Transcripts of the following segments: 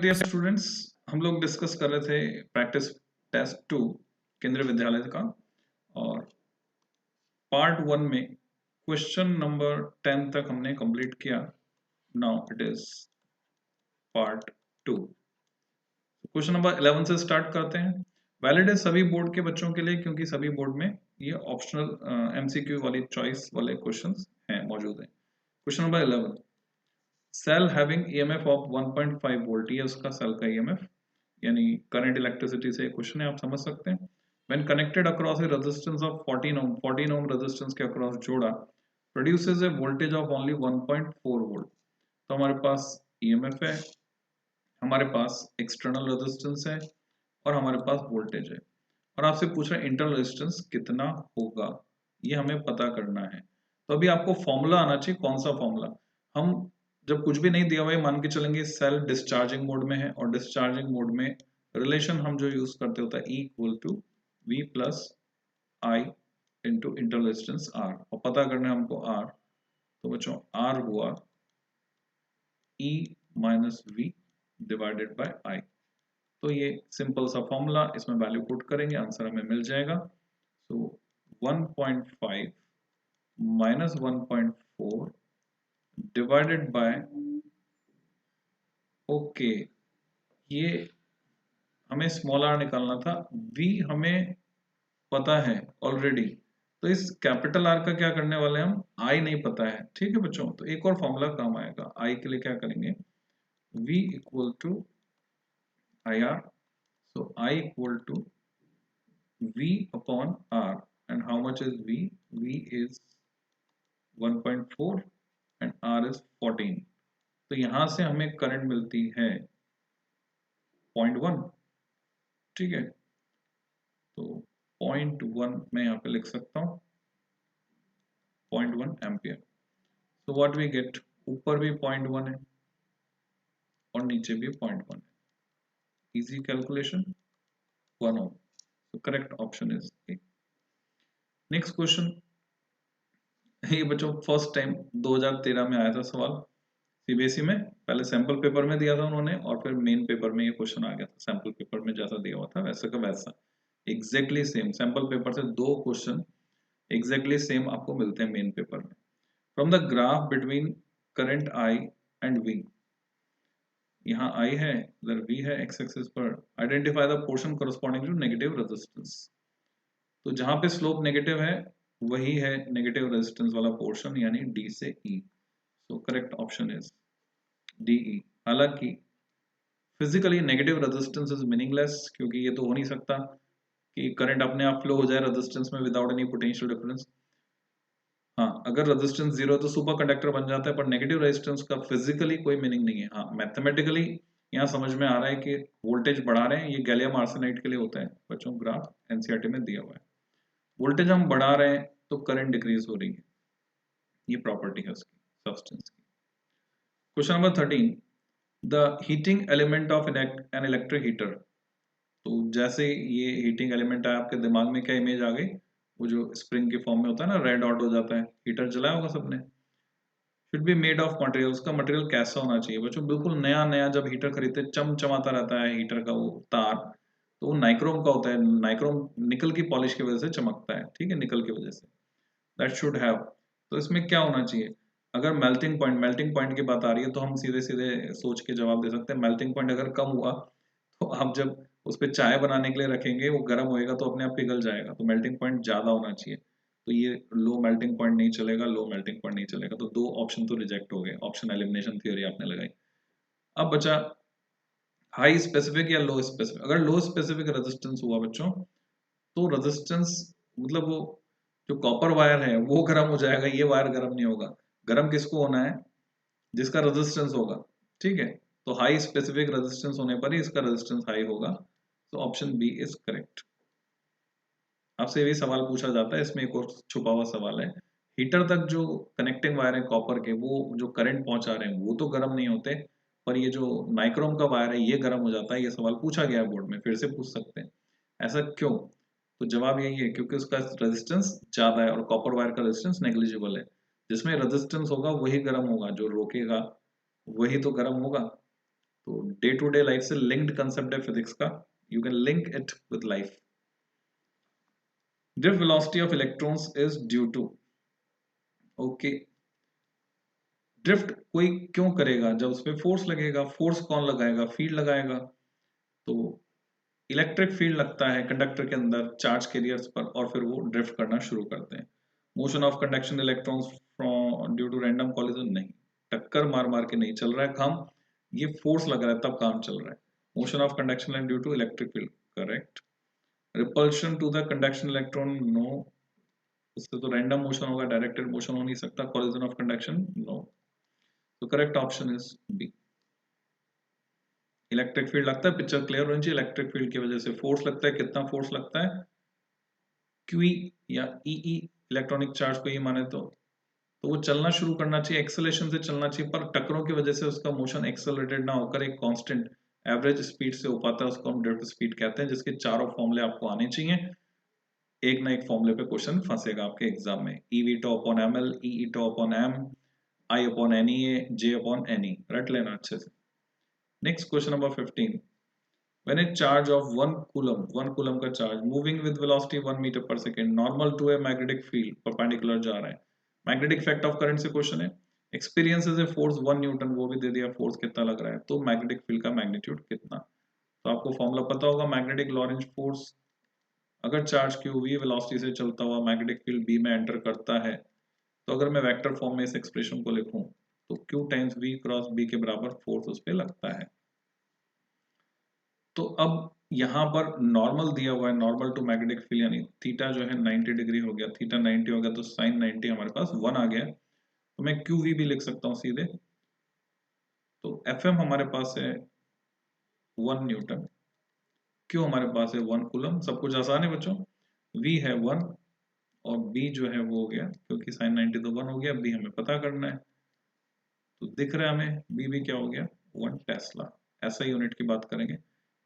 Dear students, हम लोग discuss कर रहे थे प्रैक्टिस टेस्ट 2 केंद्रीय विद्यालय का। और पार्ट 1 में क्वेश्चन नंबर 10 तक हमने कंप्लीट किया। Now it is part 2। Question number 11 से स्टार्ट करते हैं। वैलिड है सभी बोर्ड के बच्चों के लिए, क्योंकि सभी बोर्ड में ये ऑप्शनल एमसीक्यू वाली चॉइस वाले क्वेश्चंस हैं मौजूद हैं। Question number 11, cell having EMF of 1.5 volt, ये उसका सेल का ईएमएफ यानी करंट इलेक्ट्रिसिटी से क्वेश्चन है, आप समझ सकते हैं। When connected across A resistance of 14 ohm resistance के अक्रॉस जोड़ा, produces A voltage of only 1.4 volt. तो हमारे पास ईएमएफ है, हमारे पास एक्सटर्नल रेजिस्टेंस है और हमारे पास वोल्टेज है, और आपसे पूछ रहे हैं इंटरनल रेजिस्टेंस कितना होगा, ये हमें पता करना है। तो अभी आपको फॉर्मूला आना चाहिए। कौन सा फॉर्मूला? हम जब कुछ भी नहीं दिया हुआ है मान के चलेंगे सेल डिस्चार्जिंग मोड में है, और डिस्चार्जिंग मोड में रिलेशन हम जो यूज करते होता है E equal to V plus I into internal resistance R, और पता करना है हमको R। तो बच्चों R हुआ E minus V divided by I. तो ये सिंपल सा फॉर्मूला, इसमें वैल्यू पुट करेंगे, आंसर हमें मिल जाएगा। सो 1.5 माइनस 1.4 डिवाइडेड बाय, ओके, ये हमें स्मॉल r निकालना था, v हमें पता है ऑलरेडी, तो इस कैपिटल R का क्या करने वाले हैं हम, I नहीं पता है। ठीक है बच्चों, तो एक और फॉर्मूला काम आएगा। I के लिए क्या करेंगे, v equal to I R, so I equal to v upon r, and how much is v? v is 1.4 and r is 14। तो यहां से हमें करंट मिलती है 0.1। ठीक है, तो 0.1 मैं यहाँ पे लिख सकता हूँ, 0.1 एम्पियर। तो व्हाट वी गेट, ऊपर भी 0.1 है और नीचे भी 0.1 है। इजी कैलकुलेशन, 1 ओम। तो correct option is A. Next question, ये बच्चों फर्स्ट टाइम 2013 में आया था सवाल सीबीएसई में। पहले सैंपल पेपर में दिया था उन्होंने, और फिर मेन पेपर में ये क्वेश्चन आ गया था। सैंपल पेपर में जैसा दिया हुआ था वैसे का वैसा एग्जैक्टली सेम, सैंपल पेपर से 2 क्वेश्चन एग्जैक्टली सेम आपको मिलते हैं मेन पेपर में। From the graph between current I and V, यहाँ I है, इधर V है, एक्स एक्सिस पर। Identify the portion corresponding to negative resistance. तो जहां पे स्लोप नेगेटिव है वही है नेगेटिव रेजिस्टेंस वाला पोर्शन, यानी D से E। So correct option is DE। हालांकि physically negative resistance is meaningless, क्योंकि ये तो हो नहीं सकता कि करंट अपने आप फ्लो हो जाए रेजिस्टेंस में विदाउट एनी पोटेंशियल डिफरेंस। हाँ, अगर रेजिस्टेंस जीरो है तो सुपर कंडक्टर बन जाता है, पर नेगेटिव रेजिस्टेंस का फिजिकली कोई मीनिंग नहीं है। हाँ, मैथमेटिकली यहाँ समझ में आ रहा है कि वोल्टेज बढ़ा रहे हैं, ये गैलियम आर्सेनाइड के लिए होता है बच्चों, ग्राफ एनसीईआरटी में दिया हुआ है। वोल्टेज हम बढ़ा रहे हैं तो करंट डिक्रीज हो रही है, ये प्रॉपर्टी है उसकी, सब्सटेंस की। Question number 13, the heating element of an electric heater. तो जैसे ये हीटिंग एलिमेंट है, आपके दिमाग में क्या इमेज आ गई, वो जो स्प्रिंग के फॉर्म में होता है ना, रेड डॉट हो जाता है। हीटर जलाया होगा सबने। Should be made of material, उसका मटेरियल कैसा होना चाहिए बच्चों? बिल्कुल नया नया जब हीटर खरीदते चमचमाता रहता है हीटर का वो तार, तो वो नाइक्रोम का होता है। नाइक्रोम निकल की पॉलिश की वजह से चमकता है, ठीक है, निकल की वजह से। That should have. तो इसमें क्या होना चाहिए? अगर मेल्टिंग पॉइंट की बात आ रही है तो हम सीधे सीधे सोच के जवाब दे सकते हैं। मेल्टिंग पॉइंट अगर कम हुआ तो आप जब उस पर चाय बनाने के लिए रखेंगे वो गर्म होएगा तो अपने आप पिघल जाएगा। तो मेल्टिंग पॉइंट ज्यादा होना चाहिए। तो ये लो मेल्टिंग पॉइंट नहीं चलेगा, लो मेल्टिंग पॉइंट नहीं चलेगा। तो 2 ऑप्शन तो रिजेक्ट हो गए, ऑप्शन एलिमिनेशन थ्योरी आपने लगाई। अब बचा हाई स्पेसिफिक या लो स्पेसिफिक। अगर लो स्पेसिफिक रेजिस्टेंस हुआ बच्चों, तो रेजिस्टेंस मतलब वो जो कॉपर वायर है वो गर्म हो जाएगा, ये वायर गर्म नहीं होगा। गर्म किसको होना है? जिसका रेजिस्टेंस होगा। ठीक है, तो हाई स्पेसिफिक रेजिस्टेंस होने पर ही इसका रेजिस्टेंस हाई होगा। तो ऑप्शन बी इज करेक्ट। आपसे भी सवाल पूछा जाता है, इसमें एक और छुपा हुआ सवाल है। हीटर तक जो कनेक्टिंग वायर है कॉपर के, वो जो करंट पहुंचा रहे हैं वो तो गर्म नहीं होते, पर ये जो नाइक्रोम का वायर है ये गर्म हो जाता है। ये सवाल पूछा गया है बोर्ड में, फिर से पूछ सकते हैं। ऐसा क्यों? तो जवाब यही है, क्योंकि उसका रेजिस्टेंस ज्यादा है और कॉपर वायर का रेजिस्टेंस नेग्लिजिबल है। जिसमें रेजिस्टेंस होगा वही गर्म होगा, जो रोकेगा वही तो गर्म होगा। तो डे टू डे लाइफ से लिंक्ड कंसेप्ट है फिजिक्स का, you can link it with life. Drift velocity of electrons is due to, okay, drift कोई क्यों करेगा? जब उस पर फोर्स लगेगा। फोर्स कौन लगाएगा? फील्ड लगाएगा। तो इलेक्ट्रिक फील्ड लगता है कंडक्टर के अंदर चार्ज कैरियर्स पर, और फिर वो ड्रिफ्ट करना शुरू करते हैं। Motion of conduction electrons from due to random collision, नहीं, टक्कर मार मार के नहीं चल रहा है काम, ये फोर्स लग रहा है तब काम चल रहा है। Motion of conduction due to electric field, correct. Repulsion to the conduction electron, no, उससे तो रैंडम मोशन होगा, डायरेक्टेड मोशन हो नहीं सकता। Collision of conduction, no. तो correct option is B. Electric field लगता है, पिक्चर क्लियर होनी चाहिए। इलेक्ट्रिक फील्ड की वजह से फोर्स लगता है, कितना फोर्स लगता है? क्यू या ई इलेक्ट्रॉनिक चार्ज को ये माने तो वो चलना शुरू करना चाहिए, एक्सेलरेशन से चलना चाहिए, पर टक्करों की वजह से उसका मोशन एक्सेलरेटेड ना होकर एक कांस्टेंट एवरेज स्पीड से हो पाता है, उसको हम ड्रिफ्ट स्पीड कहते हैं, जिसके चारों फॉर्मूले आपको आने चाहिए। एक ना एक फॉर्मूले पे क्वेश्चन फंसेगा आपके एग्जाम में। E V tau upon M L, E tau upon M, I upon N E A, J upon N E, रट लेना अच्छे से। Next question number 15, when a charge of 1 coulomb का charge moving with velocity 1 metre per second normal to a magnetic field perpendicular जा रहा है, magnetic effect of current से question है, एक्सपीरियंसेस ए फोर्स 1 न्यूटन, वो भी दे दिया, फोर्स कितना लग रहा है, तो मैग्नेटिक फील्ड का मैग्नीट्यूड कितना। तो आपको फॉर्मूला पता होगा, मैग्नेटिक लॉरेंज फोर्स, अगर चार्ज क्यू वी वेलोसिटी से चलता हुआ मैग्नेटिक फील्ड बी में एंटर करता है, तो अगर मैं वेक्टर फॉर्म में इस एक्सप्रेशन को लिखूं तो q times v cross B के बराबर फोर्स उस पर लगता है। तो अब यहाँ पर नॉर्मल दिया हुआ है, नॉर्मल टू मैग्नेटिक फील्ड, यानी थीटा जो है 90 डिग्री हो गया, थीटा 90 हो गया तो साइन 90 हमारे पास 1 आ गया, तो मैं क्यू वी भी लिख सकता हूँ सीधे। तो एफ एम हमारे पास है 1 न्यूटन, क्यू हमारे पास है 1 कूलम, सब कुछ आसान है बच्चों। वी है 1 और बी जो है वो हो गया, क्योंकि साइन 90 तो 1 हो गया, बी हमें पता करना है, तो दिख रहा है हमें बी भी क्या हो गया 1 टेस्ला। ऐसा यूनिट की बात करेंगे।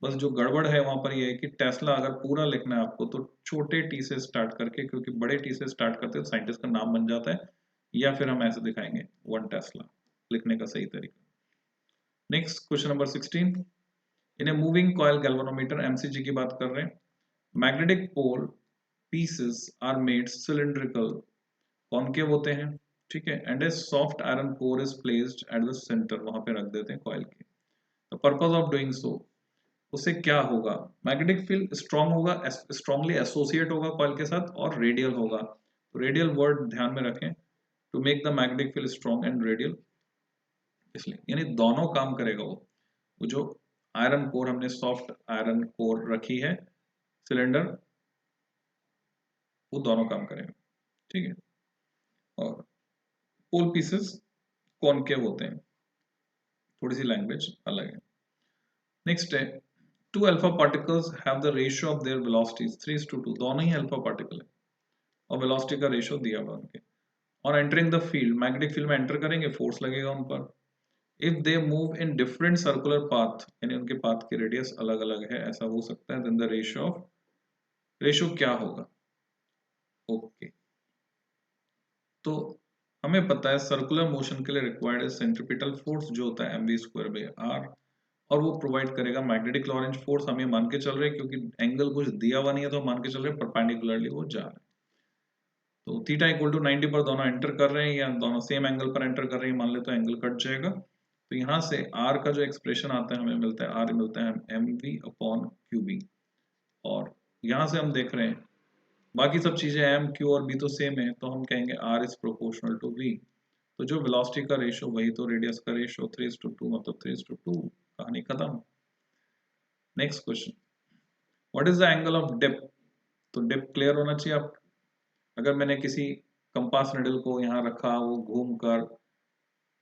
बस जो गड़बड़ है वहां पर ये है कि टेस्ला अगर पूरा लिखना है आपको तो छोटे टी से स्टार्ट करके, क्योंकि बड़े टी से स्टार्ट करते हैं साइंटिस्ट का नाम बन जाता है, या फिर हम ऐसे दिखाएंगे 1 टेस्ला लिखने का सही तरीका। Next question number 16, in a moving coil galvanometer, MCG की बात कर रहे हैं, magnetic pole pieces are made cylindrical, concave होते हैं, ठीक है, and a soft iron core is placed at the centre, वहां पे रख देते हैं कॉइल के। The purpose of doing so, उससे क्या होगा? मैग्नेटिक फील्ड स्ट्रांग होगा, स्ट्रांगली एसोसिएट होगा कॉइल के साथ, और रेडियल होगा। तो रेडियल वर्ड ध्यान में रखें, to make the magnetic field strong and radial, इसलिए यानी दोनों काम करेगा वो जो आयरन कोर, हमने सॉफ्ट आयरन कोर रखी है सिलेंडर, वो दोनों काम करेगा, ठीक है। और पोल पीसेस कॉनकेव होते हैं, थोड़ी सी लैंग्वेज अलग है। नेक्स्ट है, two alpha particles have the ratio of their velocities 3:2, दोनों ही अल्फा पार्टिकल है और वेलोसिटी का रेशियो दिया हुआ उनके। और entering the field, magnetic field में एंटर करेंगे, फोर्स लगेगा उन पर। If they move in different circular path, यानी उनके पाथ की रेडियस अलग अलग है, ऐसा हो सकता है, देन द रेशियो क्या होगा? ओके, तो हमें पता है सर्कुलर मोशन के लिए रिक्वायर्ड है सेंट्रीपिटल फोर्स जो होता है mv²/r, और वो प्रोवाइड करेगा मैग्नेटिक लॉरेंज फोर्स, हमें मान के चल रहे हैं क्योंकि एंगल कुछ दिया हुआ नहीं है, तो मान के चल रहे हैं परपेंडिकुलरली वो जा रहा है। तो थीटा इक्वल टू 90 पर दोनों एंटर कर रहे हैं, या दोनों सेम एंगल पर एंटर कर रहे हैं मान ले, तो एंगल कट जाएगा। तो यहाँ से r का जो एक्सप्रेशन आता है हमें मिलता है, r मिलता है mv/qb, और यहाँ से हम देख रहे हैं बाकी सब चीजें m q और b तो सेम है, तो हम कहेंगे r is proportional to v। तो जो वेलोसिटी का रेशियो वही तो रेडियस का रेशियो, 3:2 मतलब 3:2, कहानी खत्म। Next question, what is the angle of dip? तो डिप क्लियर होना चाहिए आप, अगर मैंने किसी कंपास निडल को यहाँ रखा, वो घूम कर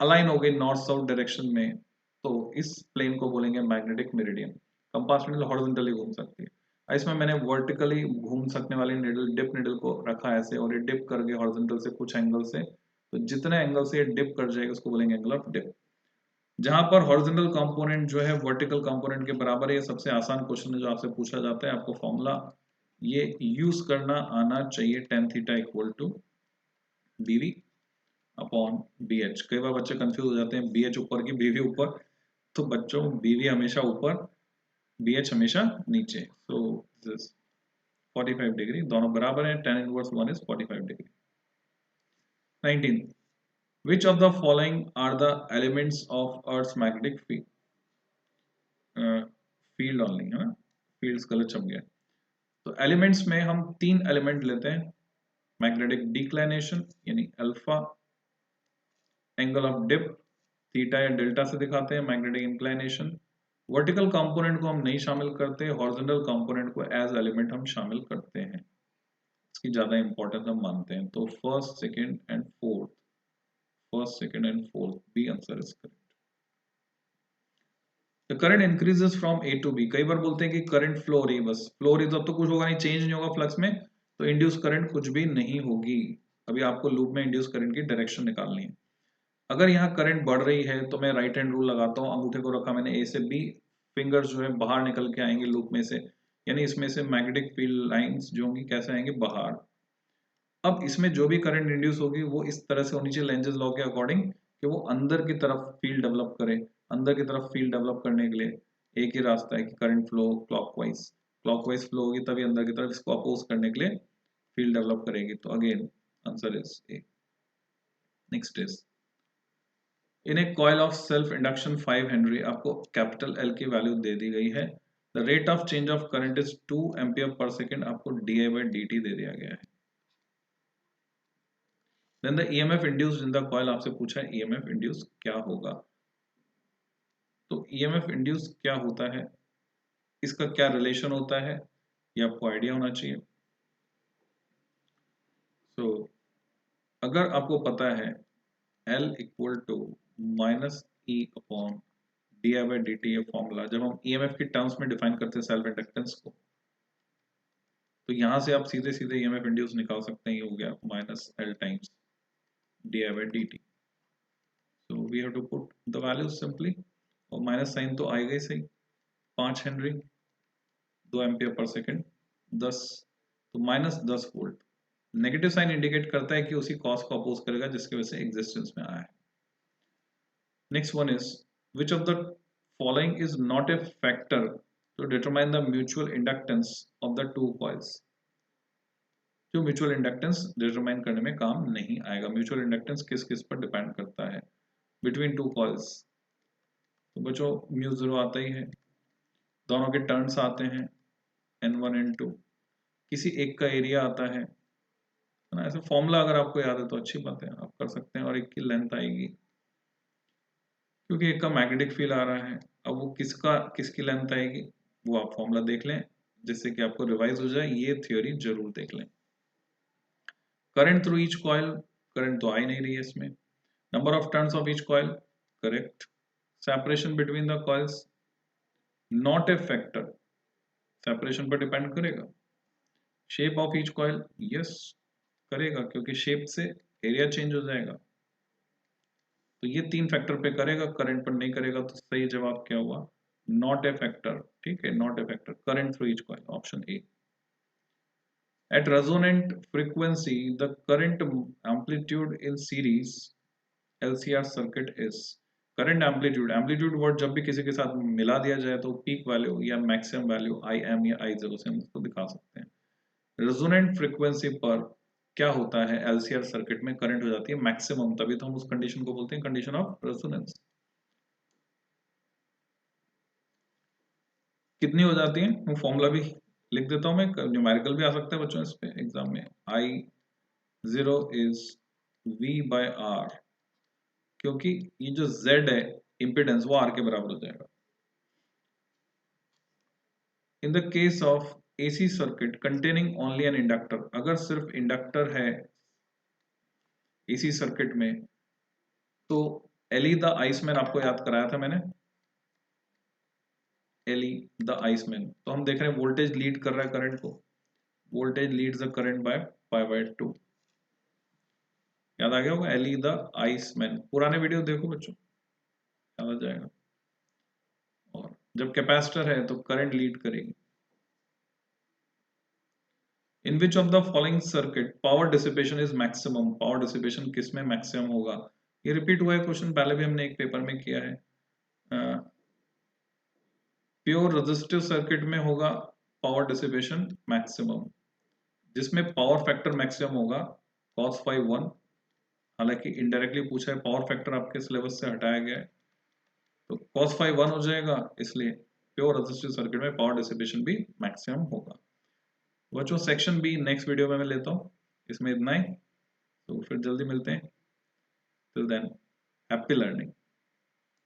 अलाइन हो गई नॉर्थ साउथ डायरेक्शन में, तो इस प्लेन को बोलेंगे magnetic meridian. Compass needle horizontally घूम सकती है, इसमें मैंने वर्टिकली घूम सकने वाली निडल, डिप निडल को रखा ऐसे, और ये डिप कर गई हॉरिजॉन्टल से कुछ एंगल से, तो जितने एंगल से ये डिप कर जाएगा उसको बोलेंगे एंगल ऑफ डिप। जहां पर हॉरिजॉन्टल कंपोनेंट जो है वर्टिकल कंपोनेंट के बराबर है, ये सबसे आसान क्वेश्चन है जो आपसे पूछा जाता है, आपको फॉर्मूला ये यूज करना आना चाहिए, tan theta equal to bv upon bh। कई बार बच्चे कंफ्यूज हो जाते हैं, bh ऊपर की bv ऊपर, तो बच्चों BV हमेशा ऊपर, BH हमेशा नीचे। सो दिस 45 डिग्री, दोनों बराबर हैं, tan inverse 1 is 45 degree. 19. Which of the following are the elements of Earth's magnetic field? Field only है ना, फील्ड्स गलत छप गया। तो एलिमेंट्स में हम 3 एलिमेंट लेते हैं, मैग्नेटिक डिक्लाइनेशन यानी alpha, angle of dip theta या डेल्टा से दिखाते हैं, मैग्नेटिक इंक्लाइनेशन। वर्टिकल कंपोनेंट को हम नहीं शामिल करते, हॉरिजॉन्टल कंपोनेंट को एज एलिमेंट हम शामिल करते हैं, इसकी ज्यादा इंपॉर्टेंस हम मानते हैं। तो first, second and fourth, first, second and fourth, B answer is correct. The current increases from A to B। कई बार बोलते हैं कि करंट फ्लो हो रही है, बस फ्लो हो रही, तब तो कुछ होगा नहीं, चेंज नहीं होगा फ्लक्स में, तो इंड्यूस करंट कुछ भी नहीं होगी। अभी आपको लूप में इंड्यूस करंट की डायरेक्शन निकालनी है। अगर यहाँ करंट बढ़ रही है तो मैं राइट हैंड रूल लगाता हूँ, अंगूठे को रखा मैंने A से B, फिंगर्स जो है बाहर निकल के आएंगे लूप में से, यानी इसमें से मैग्नेटिक फील्ड लाइंस जो होंगी कैसे आएंगे, बाहर। अब इसमें जो भी करंट इंड्यूस होगी वो इस तरह से होनी चाहिए लेंजेस लॉ के अकॉर्डिंग, कि वो अंदर की तरफ फील्ड डेवलप करे। अंदर की तरफ फील्ड डेवलप करने के लिए एक ही रास्ता है कि current flow clockwise, clockwise flow होगी तभी अंदर की तरफ इसको अपोज करने के लिए फील्ड डेवलप करेगी। तो again answer is A. Next is in a coil of self induction 5 henry, आपको कैपिटल L की वैल्यू दे दी गई है। The rate of change of current is 2 ampere per second, आपको di/dt दे दिया गया है। Then the EMF induced in the coil, आपसे पूछा है EMF इंड्यूस क्या होगा। तो EMF इंड्यूस क्या होता है, इसका क्या रिलेशन होता है, ये आपको आइडिया होना चाहिए। सो अगर आपको पता है L equal to minus E upon di/dt, ये फॉर्मूला जब हम EMF की टर्म्स में डिफाइन करते हैं सेल्फ इंडक्टेंस को, तो यहां से आप सीधे सीधे EMF इंड्यूस निकाल सकते हैं, ये हो गया minus L times di/dt। So we have to put the values simply, और माइनस साइन तो आएगा ही सही। 5 हेनरी, 2 एम्पियर पर सेकेंड, 10, तो minus 10 volt. Negative sign indicate करता है कि उसी कॉस को अपोज करेगा जिसकी वजह से एग्जिस्टेंस में आया है। Next one is which of the following is not a factor to determine the mutual inductance of the two coils. जो म्यूचुअल इंडक्टेंस डिटरमाइन करने में काम नहीं आएगा। म्यूचुअल इंडक्टेंस किस किस पर डिपेंड करता है बिटवीन टू कॉइल्स, तो बच्चों म्यू 0 आता ही है, दोनों के टर्न्स आते हैं N1 N2, किसी एक का एरिया आता है ना। ऐसे फॉर्मूला अगर आपको याद है तो अच्छी बात है, आप कर सकते हैं। और एक की लेंथ आएगी, क्योंकि एक का मैग्नेटिक फील्ड आ रहा है, अब वो किसकी लेंथ आएगी वो आप फॉर्मूला देख लें, जिससे कि आपको रिवाइज हो जाए। ये थ्योरी जरूर देख लें। Current through each coil, current तो आ ही नहीं रही है इसमें। Number of turns of each coil, correct. Separation between the coils, not a factor, separation पर डिपेंड करेगा। Shape of each coil, yes करेगा, क्योंकि शेप से एरिया चेंज हो जाएगा। तो ये 3 फैक्टर पे करेगा, करंट पर नहीं करेगा। तो सही जवाब क्या हुआ, नॉट ए फैक्टर। ठीक है, not a factor, current through each coil, option A. At resonant frequency the current amplitude in series LCR circuit is. Current amplitude, amplitude word जब भी किसी के साथ मिला दिया जाए तो पीक वैल्यू या मैक्सिमम वैल्यू IM या I0 से हम उसको दिखा सकते हैं। रेजोनेंट फ्रीक्वेंसी पर क्या होता है, LCR सर्किट में करंट हो जाती है मैक्सिमम, तभी तो हम उस कंडीशन को बोलते हैं कंडीशन ऑफ रेजोनेंस। कितनी हो जाती है, वो फॉर्मूला भी लिख देता हूं मैं, न्यूमेरिकल भी आ सकता है बच्चों इस पे एग्जाम में। I0 इज V/R, क्योंकि ये जो Z है इंपिडेंस वो R के बराबर हो जाएगा। In the case of AC circuit containing only an inductor, अगर सिर्फ इंडक्टर है AC सर्किट में, तो एली द आइसमैन आपको याद कराया था मैंने, एली द आइसमैन। तो हम देख रहे हैं वोल्टेज लीड कर रहा है करंट को, voltage leads the current by π/2। याद आ गया होगा, एली द आइसमैन, पुराने वीडियो देखो बच्चों, याद आ जाएगा। और जब कैपेसिटर है तो करंट लीड करेगी। In which of the following circuit power dissipation is maximum, power dissipation किस में मैक्सिमम होगा। ये रिपीट हुआ है क्वेश्चन, पहले भी हमने एक पेपर में किया है। प्योर रेजिस्टिव सर्किट में होगा पावर डिसिपेशन मैक्सिमम, जिसमें पावर फैक्टर मैक्सिमम होगा cos phi 1। हालांकि इनडायरेक्टली पूछा है, पावर फैक्टर आपके सिलेबस से हटाया गया है, तो cos phi 1 हो जाएगा, इसलिए प्योर रेजिस्टिव सर्किट में पावर डिसिपेशन भी मैक्सिमम होगा। बच्चों सेक्शन बी नेक्स्ट वीडियो में मैं लेता हूँ, इसमें इतना ही। तो फिर जल्दी मिलते हैं, टिल देन हैप्पी लर्निंग।